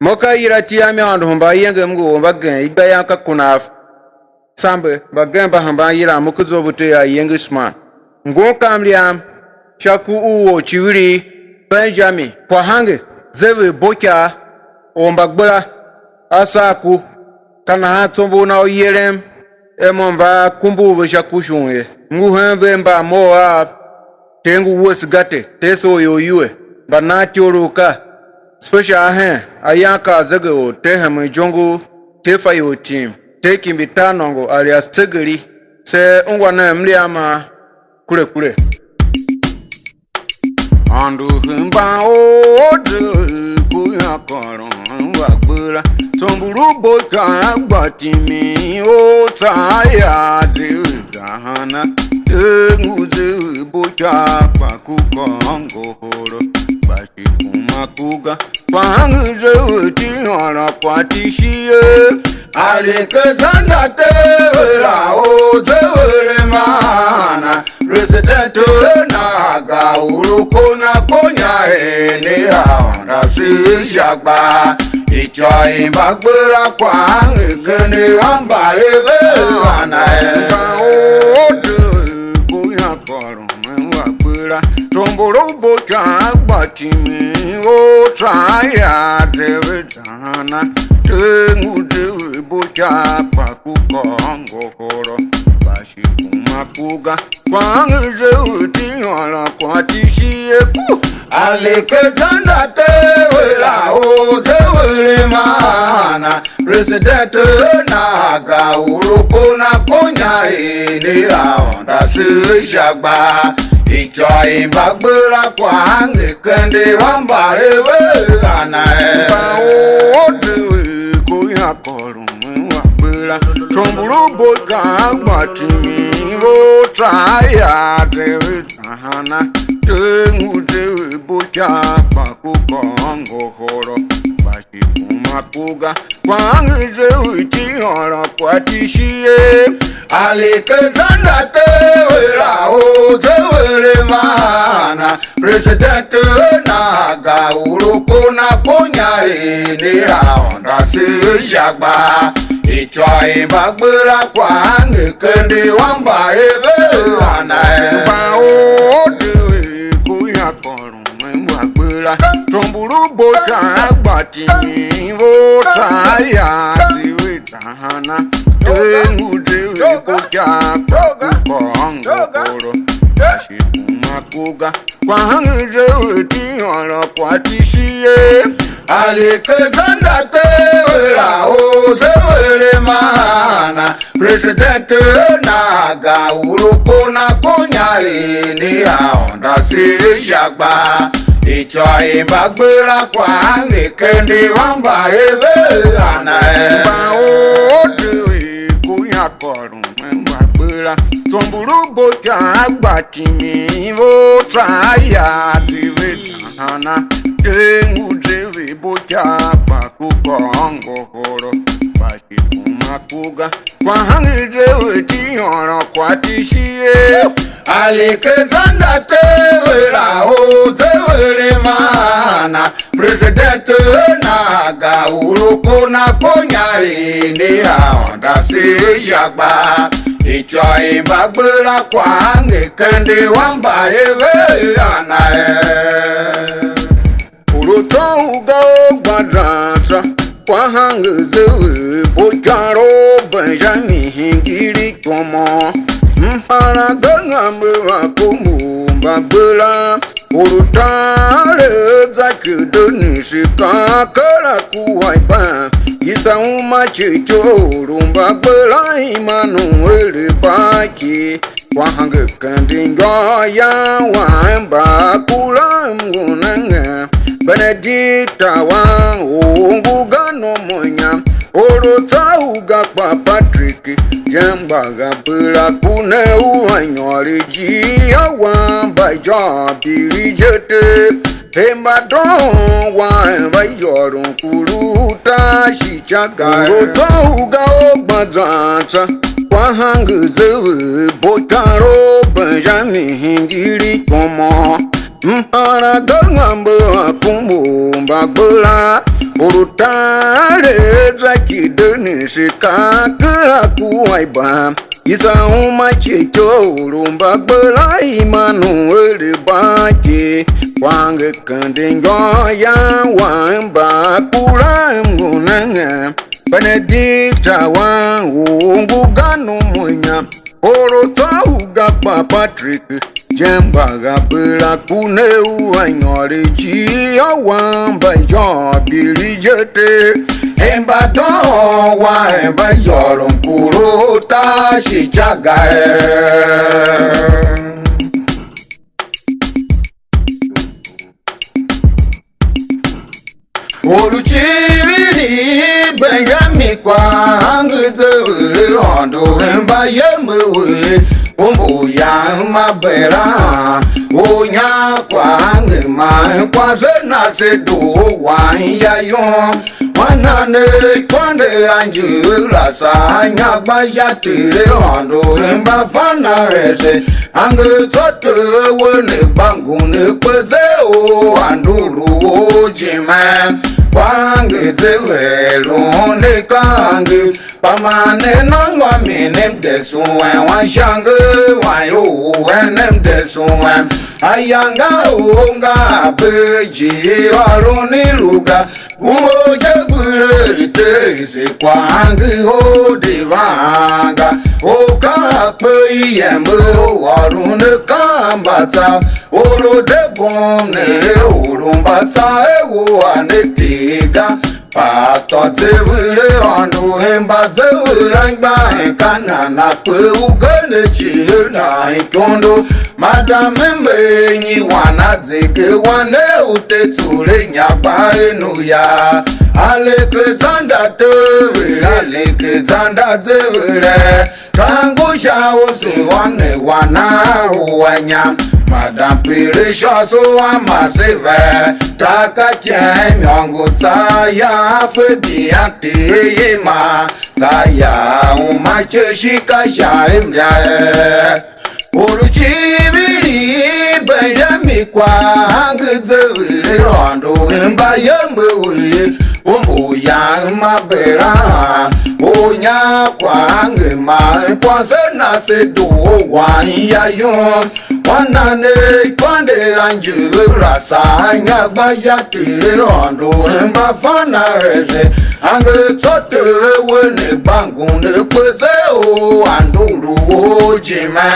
Moka irati ame andhomba yenge mgu bagen igaya ka kunaf sambe bagen bahamba ira mukuzo bute Ayengesman ngon kamliam chaku uwo chiwiri Benjamin Kwaghhange Dzever bocha ombagbala asaku kana hatsombo na oyelem emomba kumbu shakushunye nguhembe mba moa tengu wosgate teso yoyue banati oluka special ayaka zego tehem jongo tefa yo team taking bitanongo alias tegeri se ungwana mliama kule andu himba ode kuya karo wakbula tomburu boka batimi o taya de zahana nguze boka kwakukongo horo bashi kumakuga Kwaghhange tinora kwatishie alikatanda tera o Dzever mana resident na urukona konya ene anda si jagba ichwa imbagbera Kwaghhange gene amba eve ana emba o konya koro menwagbera tomboro bocha batimi o traya Dzever dana tengu Dzever bocha kwakukongo horo bashi kumakuga Kwaghhange tinyola kwatishie alikatanda tewela o Dzever mana president naga urukona konya ene aonda si jagba ichwa imbagbera Kwaghhange kende wamba ewe ana emba ode kuya koru mwagbera tomburu boka batimi o traya Dzever dana tengu Dzever bocha kwakukongo horo bashi kumakuga Kwaghhange tinyola kwatishie alikatanda tewela o Dzever mana president naga urukona konya ene aonda si jagba ichwa imbagbera Kwaghhange kende wamba eve ana emba ode kuya koru mwagbera tomburu bocha batimi o traya Dzever dana tengu Dzever bocha kwakukongo horo bashi kumakuga Kwaghhange tinyola kwatishie alikatanda tewela o Dzever mana president naga urukona konya ene aonda si jagba ichwa imbagbera Kwaghhange kende wamba eve ana emba ode kuya koru mwagbera tomburu bocha batimi o traya Dzever dana tengu Dzever bocha kwakukongo horo bashi kumakuga Kwaghhange tinyola kwatishie alikatanda tewela o Dzever mana president naga urukona konya ene aonda si jagba ichwa imbagbera Kwaghhange kende wamba eve ana urutonga gbadratra Kwaghhange Dzever bocha ro Benjamin giri tomo mpara gangambe wakumu mbagbera urutale zakudoni shikakara kuwaipa isa umachicho rumbagbera Emmanuel baki Kwaghhange kende ngoya wamba kula mgunanga Benedicta wa ungugano monya orotauga kwa Patrick jembaga bula kune uanyori jia wamba jabiri jete Hemba don wamba jorun kuruta shichaga orotauga ogbazanta Kwaghhange Dzever bocha ro Benjamin giri tomo mpara gangambe akumbu mbagbera Urutare zakideni shikaka kuaiba Isa uma chicho urumba bela imanu elibaki Wange kandingo ya wamba kura mgunanga Benedicta wangu ganu munya Oroto ugapa Patrick Jembaga bela kune uanyore Jio wamba jobili jete Emba doa emba yoron kuruta shichagae Oluchiri Benjamin Kwaghhange Dzever Hondo emba yemewe Ombo ya mabera Onya Kwaghhange ma Kwazena sedo wanya yon Wanane kwande anjula sa Nyagba ya tire hondo emba fana ese Ange tote wene bangu ne kweze o anduru ojime Kwaghhange Dzever lone kange Pamane nangwa minem desuwe Wanshange wayo enem desuwe Ayanga unga beji waruni luga Umoja bure tese Kwaghhange odivanga Oka pe yembe warune kambata Oro de bomne urumbata ewo anetiga Pastor Dzever Hondo emba Dzever angba enkana na pe ugane chile na ikondo Madame mbenyi wana zeke wane uteture nyagba enu ya Ayengesman Dzever Ayengesman Dzever Kangusha ose wane wana uwanya Madame Pirisha so amaseve Taka chen yongo tsaya febi ante yema Tsaya umache shika shaimya Oluchiri Benjamin Kwaghhange Dzever Hondo emba yemewe Ombo ya mabera Onya Kwaghhange ma Kwazena sedo wanya yon Wanane kwande anjula sa Nyagba ya tire hondo emba fana ese Ange tote wene bangu ne kweze o anduru ojime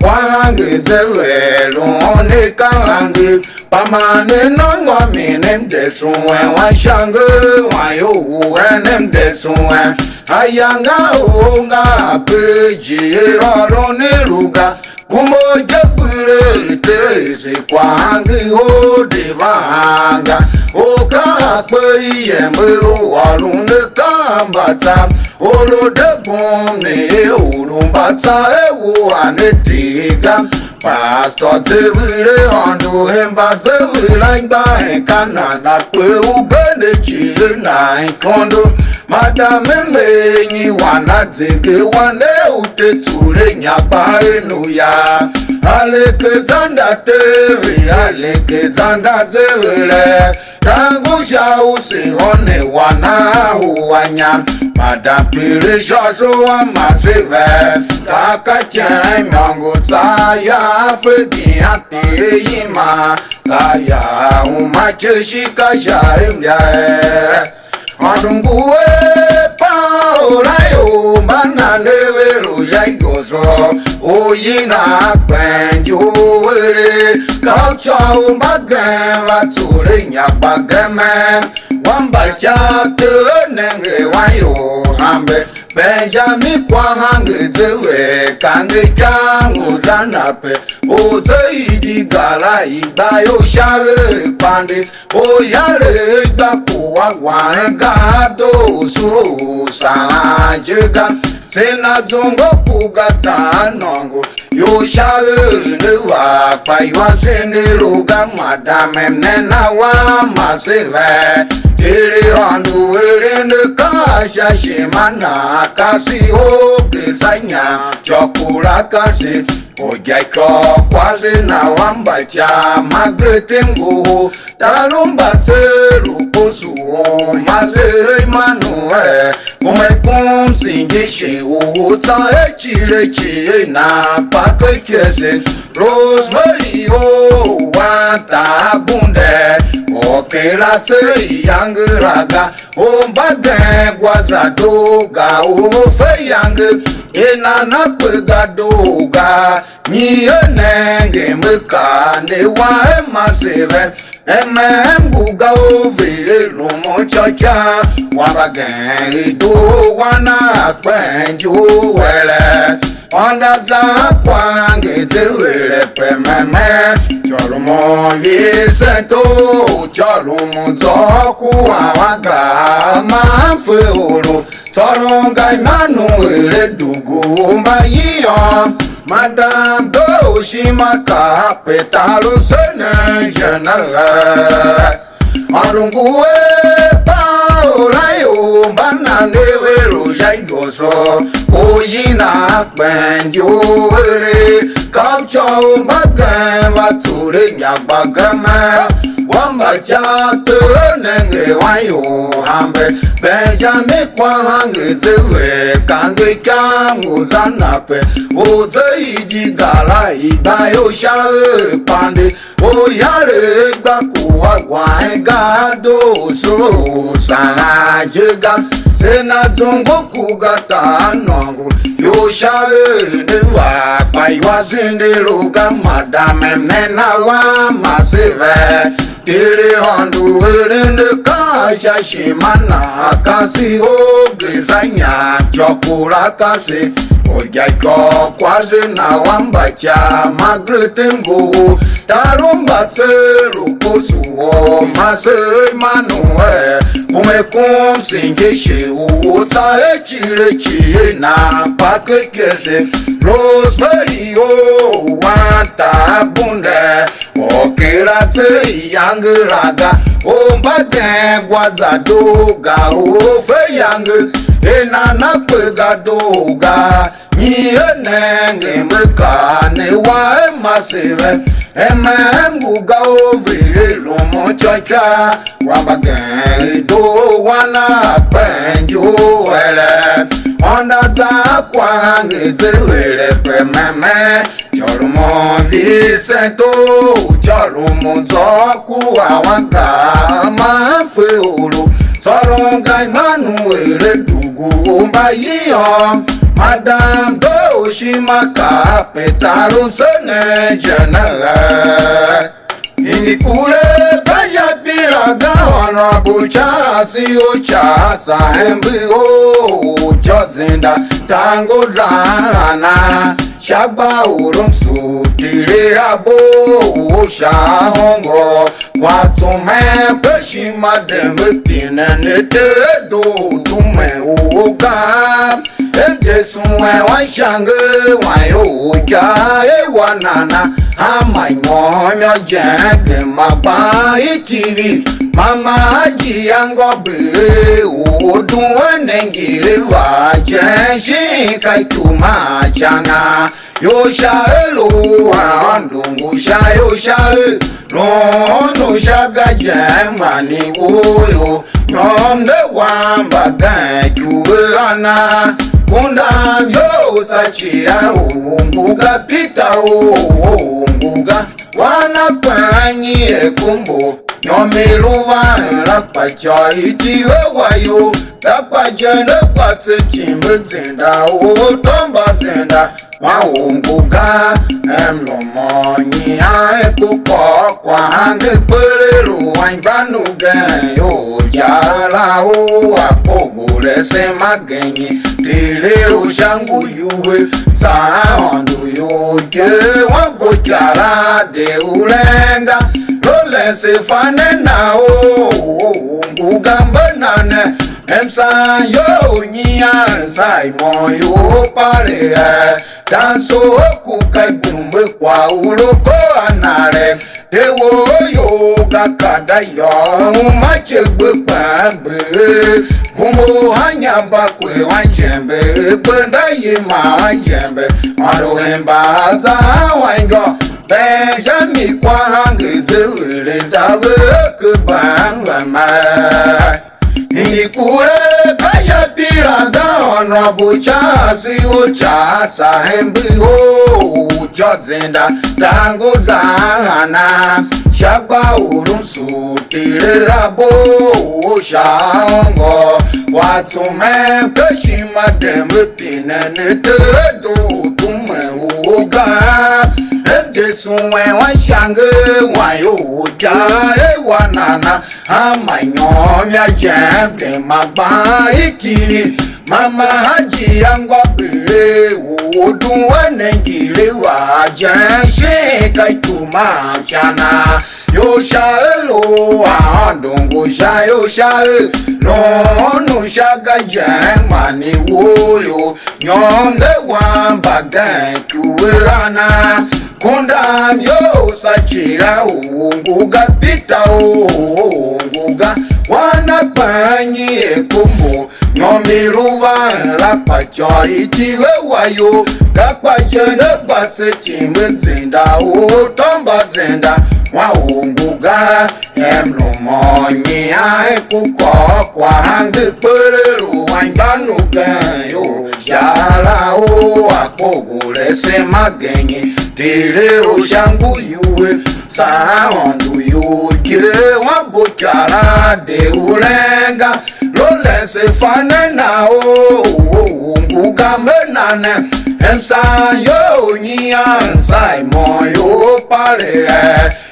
Kwaghhange Dzever lone kange Pamane nangwa minem desuwe Wanshange wayo enem desuwe Ayanga unga peji waruni luga Umoja bure tese Kwaghhange odivanga Oka pe yembe warune kambata Oro de bomne urumbata ewo anetiga Pastor Dzever Hondo emba Dzever angba enkana na pe ugane chile na ikondo Madame mbenyi wana zeke wane uteture nyagba enu ya Ayengesman Dzever Kangusha use hone wana uwanya Madame Pirisha so amaseve Taka chen yongo tsaya febi ante yema Tsaya umache shika shaimya Adunguwe paolayo mananevero jaigoso Oyina kwenjuwere Kaucha umbagen vatsure nyabageme Wambacha tenenge wayo hambe Benjamin Kwaghhange Dzever kange changu zanape Ozeidi gala igbayo share pande Oyare igbakuwa wangado so sanjega Sena zongo kugata nongo Yo share ne wa paiwa sene luga Madame nena wa maseve Tere Hondo ere ne kasha shimana Kasi hoke sanya Chokura kasi Ojaiko Kwaghhange na wambacha magretengo Talumba teru posuo Mazei manue Kumekum singishe Uta echirechi na pakekese Rosemary o wanta bunde Okela te yangiraga Ombade gwazadoga Ofe yang Ena na pegadoga Nyenenge mekane wa emaseve Guga ove lumo chacha Wabagen do wana kwenju wele Onda za Kwaghhange Dzever pememe Cholumo yisento Cholumo zoku awaga Mafe oro Soronga imanu dugu mbayiyo Madame Doshimaka Petalo sene jenere Arunguwe paolayo Bananewero jaigoso Oyina kwenjuwere Kaucho bagen vature nyabagame Wambacha nenge wayo hambe Benjamin Kwaghhange Dzever kange kamu zanape Ozeiji gala ibayo shae pande Oyare gbakuwa waengado so Sangajega Sena zongo kugata nongo Yoshae newa Paiwa zindeluga madame Mena wa maseve Tere hondu erende kasha shimana Kasi ogezanya chokura kasi Ojaiko Kwaghhange na wambacha magretengo Talumba teru posuo Mazei manue Kumekum singishe Uta echirechi na pakekese Rosemary o wanta bunde Okela te yangiraga Ombade gwazadoga Ofe yang Ena na pegadoga Nyenenge mekane wa emaseve Guga ove lumo chacha Wabagen do wana kwenju wele Onda za Kwaghhange Dzever pememe Cholumo visento Cholumo zoku awaga Mafe oro Soronga imanu dugu mbayiyo Madame Doshimaka Petalo sene jenere Inikule kaya piraga Honorable chasi uchasa Embio Jozinda tango zana Shagba urumsu tire abo Shahongo Watume peshima dembe nete do tume uga Suwe wanshange wayo uja ewanana Amai monyo jenge maba itivi Mama aji yangobe Uduwe nengire wajenshi kaituma chana Yosha elu andungu sha yosha Rono shaga jemani uyo Nyomde wambaga juana Kundam yo sachia umbuga pita umbuga Wana panyi ekumbo Nyomiluwa rapacha itiwe wayo Rapacha nepatse chimbe zenda Utomba zenda Waumbuga Emlomonyi aekuko Kwaghhange Kwelelu Waimbanuge Yo jala Uapogule semagenyi Tile ushangu yuwe Saondu yoje Wavojala de ulenga Lole sefane na Ngugambe nane Emsa yo nyia Saimo yo pare Danso kukai bumbe kwa uloko anare Dewo yo gakada yo Umachegbe pambe Kumbo hanyamba kwe wanjembe Kwenda yima wanjembe Maruhemba za wango Benjami Kwaghhange Dzever Dzever kubanga mai Nikule kaya piraga Ono buchasi uchasa hembi ho Jodzinda tango zahana Shagba urumsu tire abo Shango Watsume kashima dembe Tinene tedo tume uga Desuwe wanshange wayo uja Ewanana amanyomya jembe Magba ikiri Mama haji yangwa bile Uduwa nengile waja Sheka ituma chana Yosha elo andongo sha yosha no shaga jemani woyo Nyonde wambaga kuwerana Kundam yo sachira unguga pita unguga Wanapanyi ekumbo Nyomiruwa lakpa choy tiwe wayo Lakpa jene batse chimbe zinda Utomba zinda wa unguga Emlumonyi kuko Kwaghhange Perelu wanjanuke yo Jala akogule semagenyi Tile oshangu yuwe Saondu yuke Wabuchara de ulenga Lolese fanena Unguga menane Emsa yo nyiansai moyo pare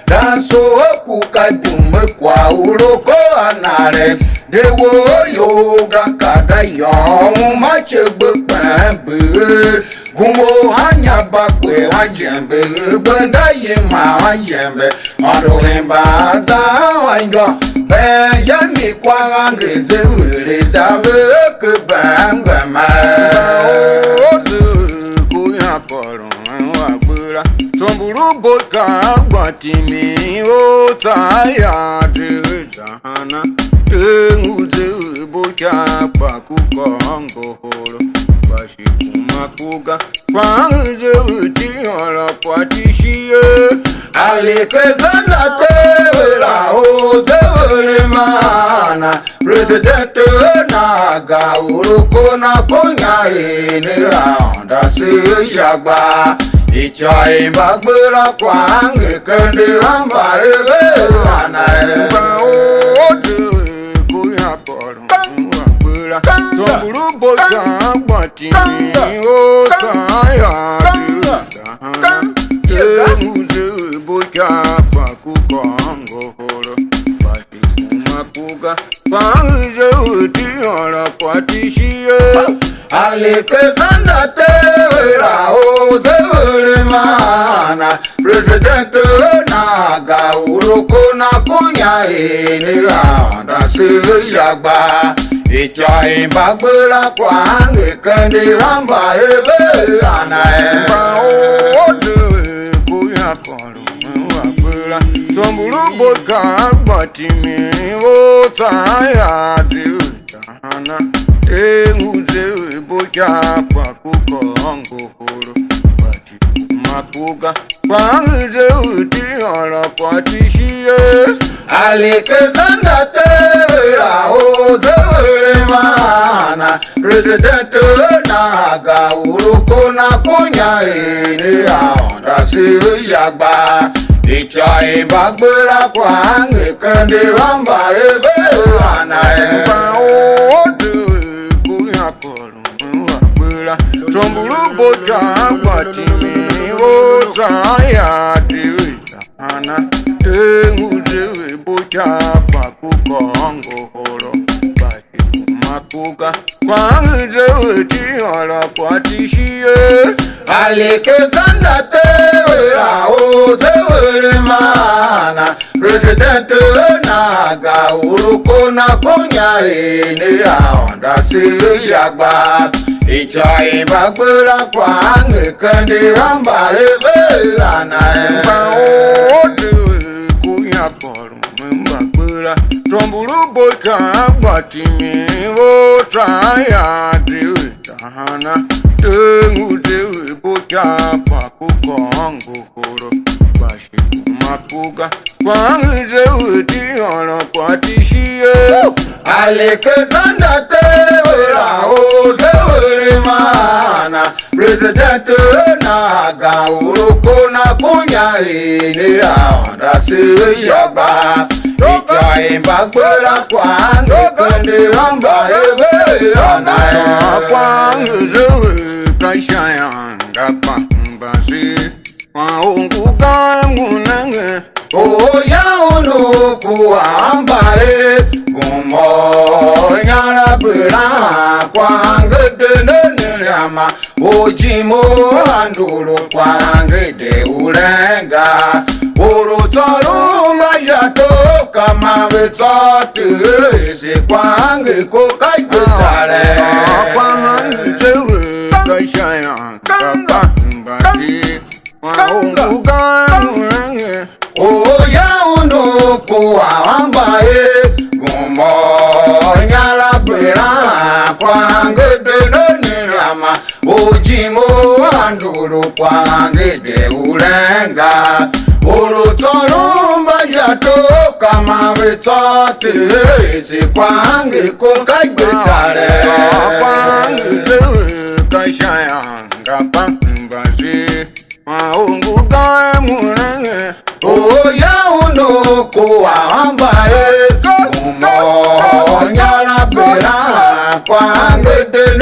Danso kukadume kwa uloko anare Dewo yoga kada yon machebe pembe Gumbo hanyaba kwe wanjembe Benda yema wanjembe Maruhemba za wango Benjami Kwaghhange Dzever Dzever kubanga Tomburu boka watimi o taya dehana Tenguze boka pakukongo horo Bashikumakuga Kwaghhange utiora patishie Alekezana tewera o Dzever mana President naga uruko na konya ene raonda se jagba Icha imbagbera Kwaghhange kende amba ebe anaemba ode kuya koro wagbera Tomburu boja watimi o taya dehana Tenguze boja pakukongo horo Bashikumakuga Kwaghhange utiora patishie Alekezana tewera o Dzever mana President naga uroko na konya ene raonda se jagba Icha imbagbera Kwaghhange kende amba ebe anaemba ode kuya koro wagbera Tomburu boka watimi o taya dehana Tenguze boja pakukongo horo Bashikumakuga Kwaghhange utiora patishie Alekezana tewera o Dzever mana President naga uroko na konya ene raonda se jagba Icha imbagbera Kwaghhange kende amba ebe anaemba ode kuya koro wagbera Tomburu boja watimi o taya dehana Tenguze boja pakukongo horo Bashikumakuga Kwaghhange utiora patishie Alekezana tewera o Dzever mana President naga uroko na konya ene raonda se jagba Icha imbagbera Kwaghhange kende amba ebe anaemba ode kuya koro wagbera Tomburu boja watimi o traya dewe tahana tengu dewe bochapa kukongo koro bashi kumakuga Kwaghhange dewe diona kwatishie Alexander Dzever o Dzever mana President naga uroko na Kwaghhange ni aonda se yaba Ija imbagbera Kwaghhange kende amba eve onaya Kwaghhange dewe kashayanga pambasi Kwaunguka munenge Oya unu kuamba gumo nyara bera Kwaghhange de nyama ojimo anduru Kwaghhange de urenga urutoru mayato kama vetote se Kwaghhange ko kaitare Kwaghhange dewe kashayanga pambasi Kwaunguka munenge Oya unu kuamba gumo nyara bera Kwaghhange de nyama ojimo anduru Kwaghhange de urenga urutoru mayato kama vetote se Kwaghhange ko kaitare Kwaghhange dewe kashayanga pambasi Kwaunguka munenge Oya unu kuamba gumo nyara bera Kwaghhange de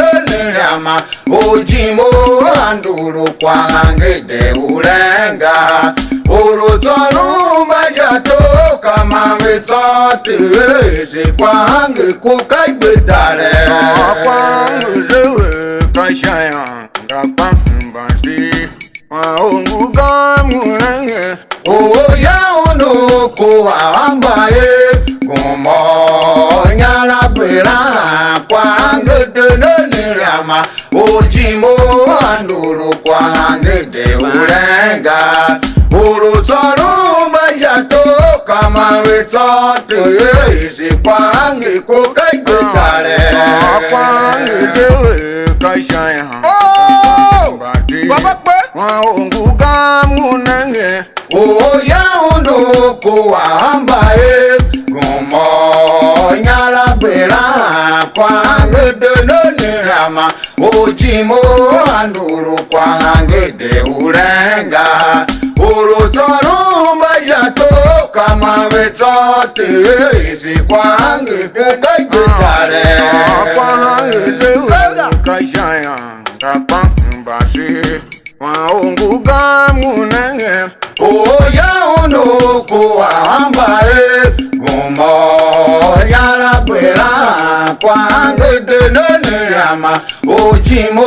nyama ojimo anduru Kwaghhange de urenga urutoru mayato kama vetote se Kwaghhange ko kaitare Kwaghhange dewe kashayanga pambasi Kwaunguka munenge Oya unu kuamba gumo nyara bera Kwaghhange de nyama ojimo anduru Kwaghhange de urenga urutoru mayato kama vetote se Kwaghhange ko kaitare Kwaghhange dewe kashayanga pambasi Kwaunguka munenge Oya unu kuamba gumo nyara bera Kwaghhange de nyama ojimo anduru Kwaghhange de urenga urutoru mayato kama vetote se Kwaghhange ko kaitare Kwaghhange dewe kashayanga pambasi Kwaunguka munenge Oya unu kuamba gumo nyara bera Kwaghhange de nyama ojimo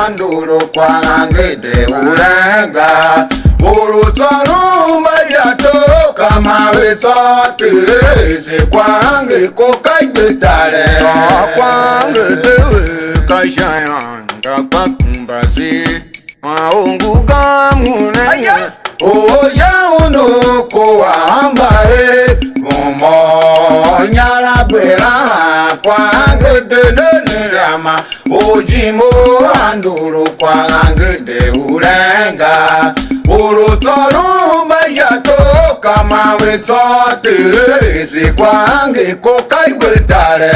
anduru Kwaghhange de urenga urutoru mayato kama vetote se Kwaghhange ko kaitare Kwaghhange dewe kashayanga pambasi Kwaunguka munenge Oya unu kuamba gumo nyara bera Kwaghhange de nyama ojimo anduru Kwaghhange de urenga urutoru mayato kama vetote se Kwaghhange ko kaitare